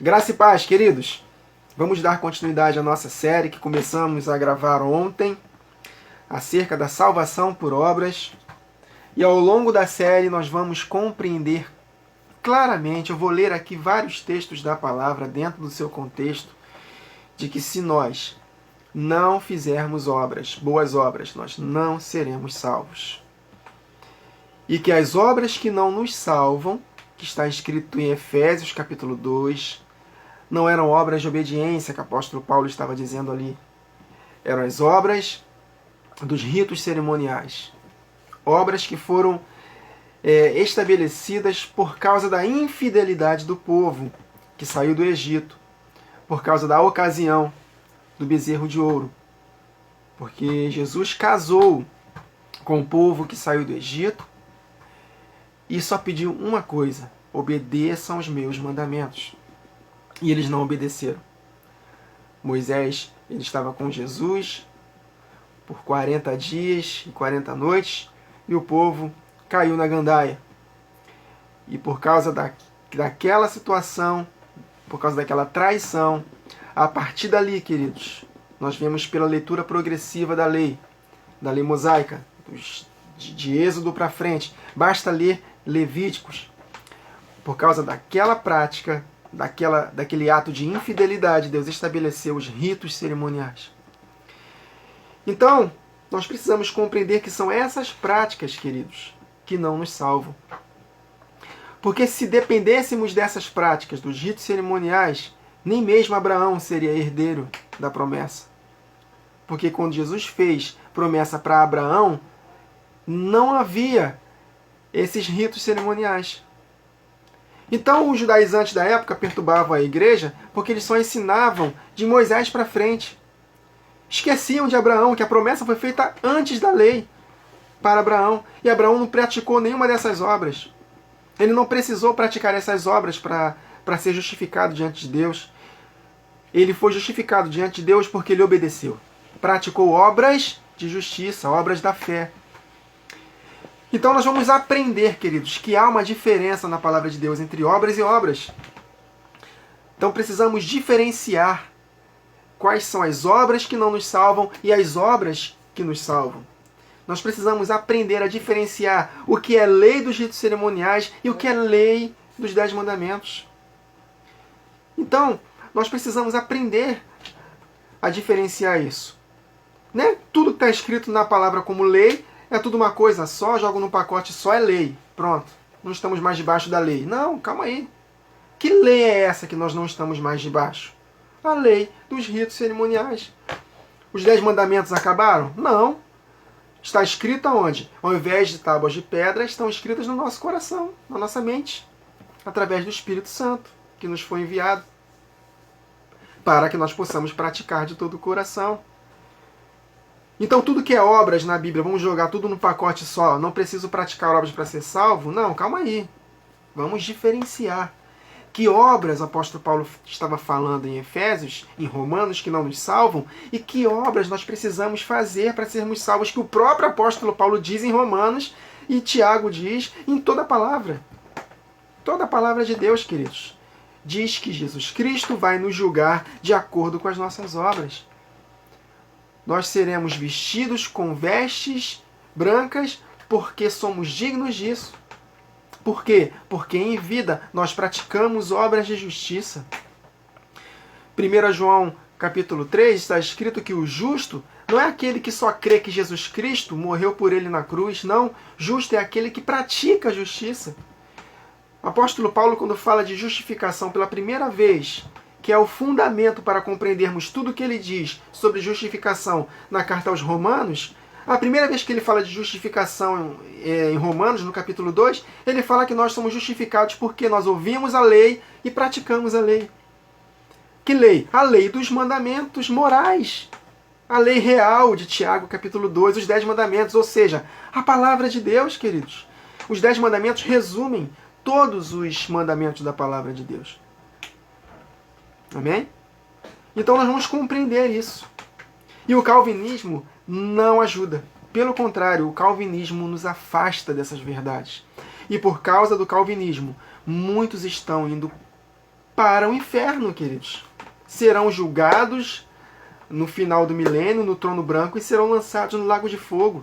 Graça e paz, queridos. Vamos dar continuidade à nossa série que começamos a gravar ontem, acerca da salvação por obras. E ao longo da série nós vamos compreender claramente, eu vou ler aqui vários textos da palavra dentro do seu contexto, de que se nós não fizermos obras, boas obras, nós não seremos salvos. E que as obras que não nos salvam, que está escrito em Efésios capítulo 2, não eram obras de obediência que o apóstolo Paulo estava dizendo ali. Eram as obras dos ritos cerimoniais. Obras que foram estabelecidas por causa da infidelidade do povo que saiu do Egito, por causa da ocasião do bezerro de ouro. Porque Jesus casou com o povo que saiu do Egito e só pediu uma coisa: obedeçam os meus mandamentos. E eles não obedeceram. Moisés, ele estava com Jesus por 40 dias e 40 noites e o povo caiu na gandaia. E por causa daquela situação, por causa daquela traição, a partir dali, queridos, nós vemos pela leitura progressiva da lei mosaica, de Êxodo para frente, basta ler Levíticos. Por causa daquela prática, daquele ato de infidelidade, Deus estabeleceu os ritos cerimoniais. Então, nós precisamos compreender que são essas práticas, queridos, que não nos salvam. Porque se dependêssemos dessas práticas, dos ritos cerimoniais, nem mesmo Abraão seria herdeiro da promessa. Porque quando Jesus fez promessa para Abraão, não havia esses ritos cerimoniais. Então os judaizantes da época perturbavam a igreja porque eles só ensinavam de Moisés para frente. Esqueciam de Abraão, que a promessa foi feita antes da lei para Abraão. E Abraão não praticou nenhuma dessas obras. Ele não precisou praticar essas obras para ser justificado diante de Deus. Ele foi justificado diante de Deus porque ele obedeceu. Praticou obras de justiça, obras da fé. Então nós vamos aprender, queridos, que há uma diferença na palavra de Deus entre obras e obras. Então precisamos diferenciar quais são as obras que não nos salvam e as obras que nos salvam. Nós precisamos aprender a diferenciar o que é lei dos ritos cerimoniais e o que é lei dos 10 mandamentos. Então, nós precisamos aprender a diferenciar isso. Né? Tudo que está escrito na palavra como lei é tudo uma coisa só, jogo num pacote só, é lei. Pronto, não estamos mais debaixo da lei. Não, calma aí. Que lei é essa que nós não estamos mais debaixo? A lei dos ritos cerimoniais. Os 10 mandamentos acabaram? Não. Está escrito aonde? Ao invés de tábuas de pedra, estão escritas no nosso coração, na nossa mente, através do Espírito Santo, que nos foi enviado, para que nós possamos praticar de todo o coração. Então tudo que é obras na Bíblia, vamos jogar tudo no pacote só, não preciso praticar obras para ser salvo? Não, calma aí. Vamos diferenciar. Que obras o apóstolo Paulo estava falando em Efésios, em Romanos, que não nos salvam, e que obras nós precisamos fazer para sermos salvos, que o próprio apóstolo Paulo diz em Romanos e Tiago diz em toda a palavra. Toda a palavra de Deus, queridos, diz que Jesus Cristo vai nos julgar de acordo com as nossas obras. Nós seremos vestidos com vestes brancas porque somos dignos disso. Por quê? Porque em vida nós praticamos obras de justiça. 1 João capítulo 3 está escrito que o justo não é aquele que só crê que Jesus Cristo morreu por ele na cruz. Não, justo é aquele que pratica a justiça. O apóstolo Paulo, quando fala de justificação pela primeira vez, que é o fundamento para compreendermos tudo o que ele diz sobre justificação na carta aos Romanos, a primeira vez que ele fala de justificação em Romanos, no capítulo 2, ele fala que nós somos justificados porque nós ouvimos a lei e praticamos a lei. Que lei? A lei dos mandamentos morais. A lei real de Tiago, capítulo 2, os 10 mandamentos, ou seja, a palavra de Deus, queridos. Os 10 mandamentos resumem todos os mandamentos da palavra de Deus. Amém? Então nós vamos compreender isso. E o calvinismo não ajuda. Pelo contrário, o calvinismo nos afasta dessas verdades. E por causa do calvinismo, muitos estão indo para o inferno, queridos. Serão julgados no final do milênio, no trono branco, e serão lançados no lago de fogo.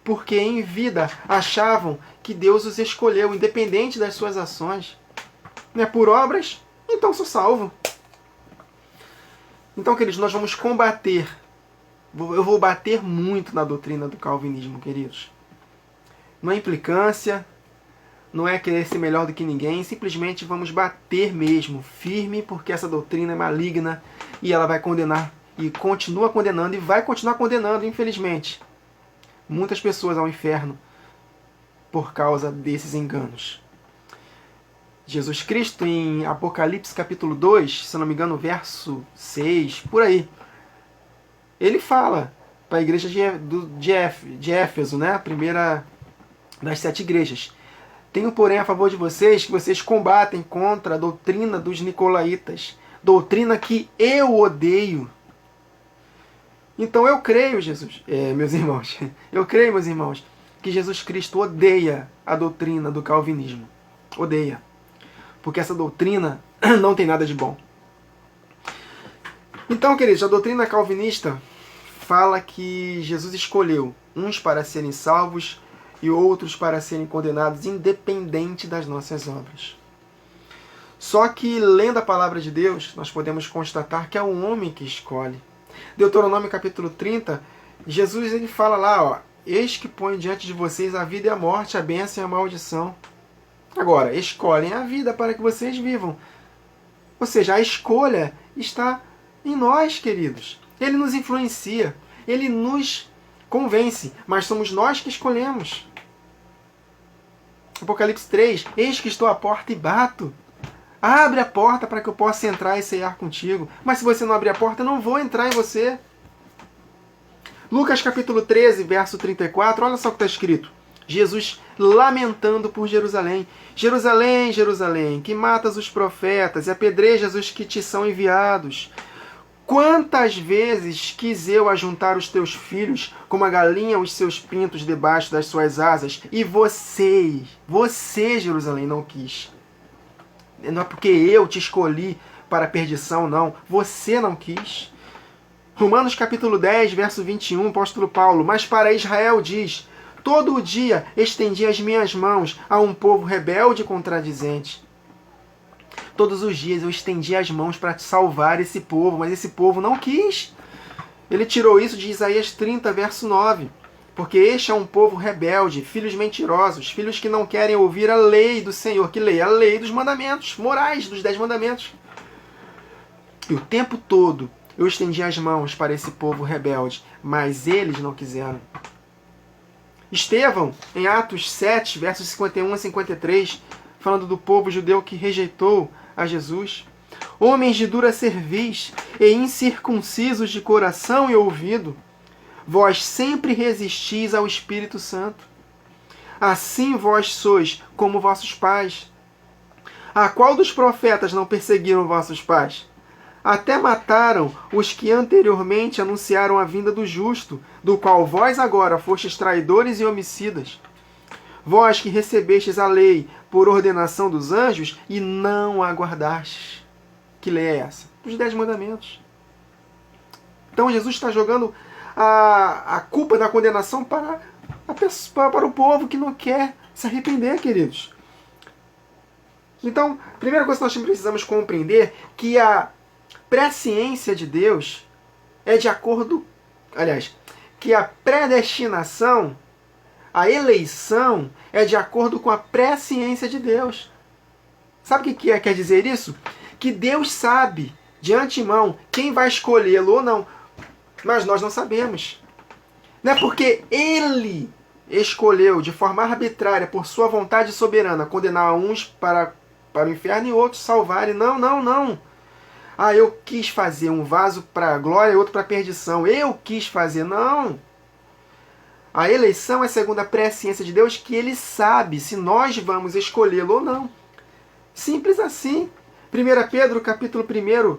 Porque em vida achavam que Deus os escolheu, independente das suas ações. Não é por obras? Então sou salvo. Então, queridos, nós vamos combater. Eu vou bater muito na doutrina do calvinismo, queridos. Não é implicância, não é querer ser melhor do que ninguém, simplesmente vamos bater mesmo, firme, porque essa doutrina é maligna e ela vai condenar, e continua condenando, e vai continuar condenando, infelizmente, muitas pessoas ao inferno por causa desses enganos. Jesus Cristo, em Apocalipse capítulo 2, se não me engano, verso 6, por aí, ele fala para a igreja de Éfeso, né? A primeira das 7 igrejas. Tenho, porém, a favor de vocês que vocês combatem contra a doutrina dos nicolaítas, doutrina que eu odeio. Então eu creio, meus irmãos, que Jesus Cristo odeia a doutrina do calvinismo. Odeia. Porque essa doutrina não tem nada de bom. Então, queridos, a doutrina calvinista fala que Jesus escolheu uns para serem salvos e outros para serem condenados, independente das nossas obras. Só que, lendo a palavra de Deus, nós podemos constatar que é o homem que escolhe. Deuteronômio capítulo 30, Jesus ele fala lá, ó, eis que põe diante de vocês a vida e a morte, a bênção e a maldição. Agora, escolhem a vida para que vocês vivam. Ou seja, a escolha está em nós, queridos. Ele nos influencia, ele nos convence, mas somos nós que escolhemos. Apocalipse 3, eis que estou à porta e bato. Abre a porta para que eu possa entrar e ceiar contigo. Mas se você não abrir a porta, eu não vou entrar em você. Lucas capítulo 13, verso 34, olha só o que está escrito. Jesus lamentando por Jerusalém. Jerusalém, Jerusalém, que matas os profetas e apedrejas os que te são enviados. Quantas vezes quis eu ajuntar os teus filhos, como a galinha os seus pintos debaixo das suas asas, e você, Jerusalém, não quis. Não é porque eu te escolhi para a perdição, não. Você não quis. Romanos capítulo 10, verso 21, apóstolo Paulo. Mas para Israel diz, todo o dia estendi as minhas mãos a um povo rebelde e contradizente. Todos os dias eu estendi as mãos para salvar esse povo, mas esse povo não quis. Ele tirou isso de Isaías 30, verso 9. Porque este é um povo rebelde, filhos mentirosos, filhos que não querem ouvir a lei do Senhor. Que lei? A lei dos mandamentos morais, dos 10 mandamentos. E o tempo todo eu estendi as mãos para esse povo rebelde, mas eles não quiseram. Estevão, em Atos 7, versos 51 a 53, falando do povo judeu que rejeitou a Jesus. Homens de dura cerviz e incircuncisos de coração e ouvido, vós sempre resistis ao Espírito Santo. Assim vós sois como vossos pais. A qual dos profetas não perseguiram vossos pais? Até mataram os que anteriormente anunciaram a vinda do justo, do qual vós agora fostes traidores e homicidas. Vós que recebestes a lei por ordenação dos anjos e não a guardastes. Que lei é essa? Os 10 mandamentos. Então Jesus está jogando a culpa da condenação para o povo que não quer se arrepender, queridos. Então, a primeira coisa que nós precisamos compreender é que a presciência de Deus é de acordo... Aliás, que a predestinação, a eleição, é de acordo com a presciência de Deus. Sabe o que quer dizer isso? Que Deus sabe, de antemão, quem vai escolhê-lo ou não. Mas nós não sabemos. Não é porque Ele escolheu, de forma arbitrária, por sua vontade soberana, condenar uns para o inferno e outros salvarem. Não, não, não. Ah, eu quis fazer um vaso para a glória e outro para a perdição. Eu quis fazer. Não. A eleição é segundo a presciência de Deus, que Ele sabe se nós vamos escolhê-lo ou não. Simples assim. 1 Pedro, capítulo 1,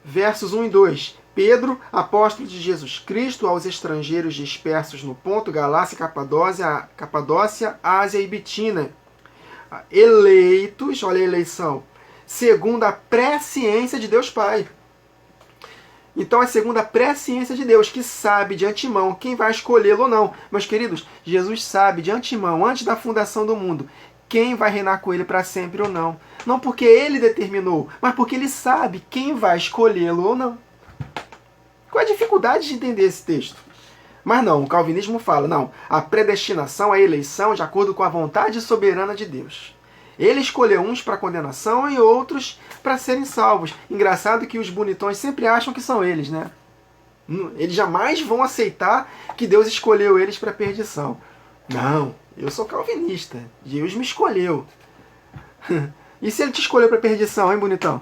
versos 1 e 2. Pedro, apóstolo de Jesus Cristo, aos estrangeiros dispersos no Ponto, Galácia, Capadócia, Ásia e Bitínia. Eleitos, olha a eleição, segundo a presciência de Deus Pai. Então é segundo a presciência de Deus, que sabe de antemão quem vai escolhê-lo ou não. Meus queridos, Jesus sabe de antemão, antes da fundação do mundo, quem vai reinar com ele para sempre ou não. Não porque ele determinou, mas porque ele sabe quem vai escolhê-lo ou não. Qual a dificuldade de entender esse texto? Mas não, o calvinismo fala, não, a predestinação, a eleição de acordo com a vontade soberana de Deus. Ele escolheu uns para condenação e outros para serem salvos. Engraçado que os bonitões sempre acham que são eles, né? Eles jamais vão aceitar que Deus escolheu eles para perdição. Não, eu sou calvinista. Deus me escolheu. E se ele te escolheu para perdição, hein, bonitão?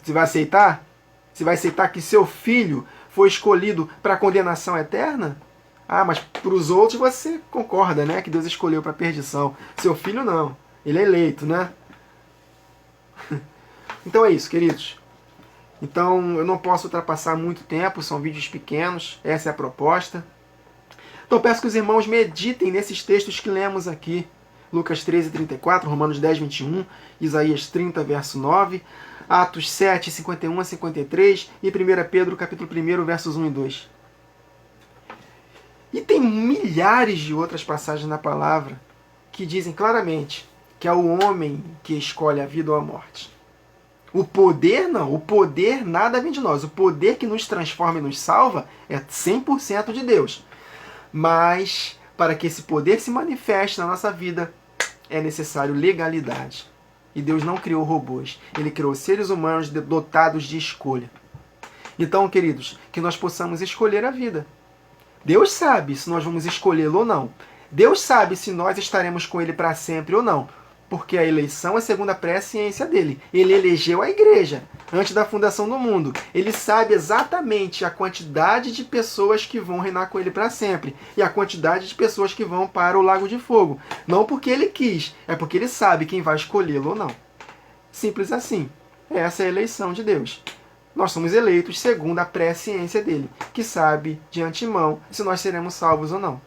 Você vai aceitar? Você vai aceitar que seu filho foi escolhido para condenação eterna? Ah, mas para os outros você concorda, né? Que Deus escolheu para perdição. Seu filho não. Ele é eleito, né? Então é isso, queridos. Então eu não posso ultrapassar muito tempo, são vídeos pequenos, essa é a proposta. Então peço que os irmãos meditem nesses textos que lemos aqui. Lucas 13, 34, Romanos 10, 21, Isaías 30, verso 9, Atos 7, 51 a 53 e 1 Pedro, capítulo 1, versos 1 e 2. E tem milhares de outras passagens na palavra que dizem claramente que é o homem que escolhe a vida ou a morte. O poder não, o poder nada vem de nós. O poder que nos transforma e nos salva é 100% de Deus. Mas para que esse poder se manifeste na nossa vida, é necessário legalidade. E Deus não criou robôs. Ele criou seres humanos dotados de escolha. Então, queridos, que nós possamos escolher a vida. Deus sabe se nós vamos escolhê-lo ou não. Deus sabe se nós estaremos com ele para sempre ou não. Porque a eleição é segundo a presciência dele. Ele elegeu a igreja antes da fundação do mundo. Ele sabe exatamente a quantidade de pessoas que vão reinar com ele para sempre. E a quantidade de pessoas que vão para o lago de fogo. Não porque ele quis, é porque ele sabe quem vai escolhê-lo ou não. Simples assim. Essa é a eleição de Deus. Nós somos eleitos segundo a presciência dele, que sabe de antemão se nós seremos salvos ou não.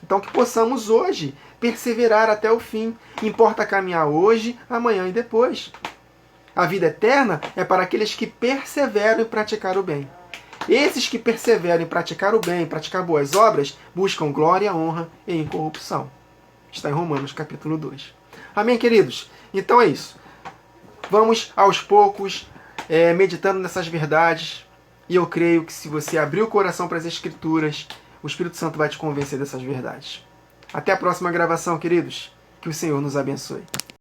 Então que possamos hoje perseverar até o fim. Importa caminhar hoje, amanhã e depois. A vida eterna é para aqueles que perseveram em praticar o bem. Esses que perseveram em praticar o bem, praticar boas obras, buscam glória, honra e incorrupção. Está em Romanos capítulo 2. Amém, queridos? Então é isso. Vamos aos poucos meditando nessas verdades. E eu creio que se você abrir o coração para as Escrituras, o Espírito Santo vai te convencer dessas verdades. Até a próxima gravação, queridos. Que o Senhor nos abençoe.